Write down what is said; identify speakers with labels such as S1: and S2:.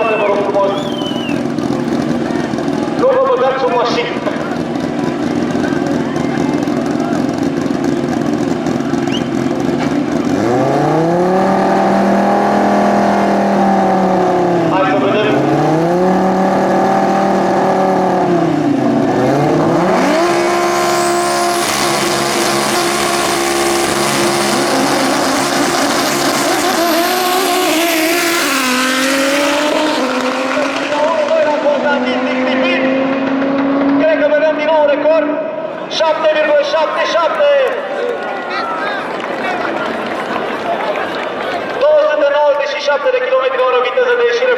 S1: spate, vă rog frumos. Nu vă băgați sub mașină. Hai să vedem. Cred că vedem din nou record 7,77 297 de km/h viteză de ieșire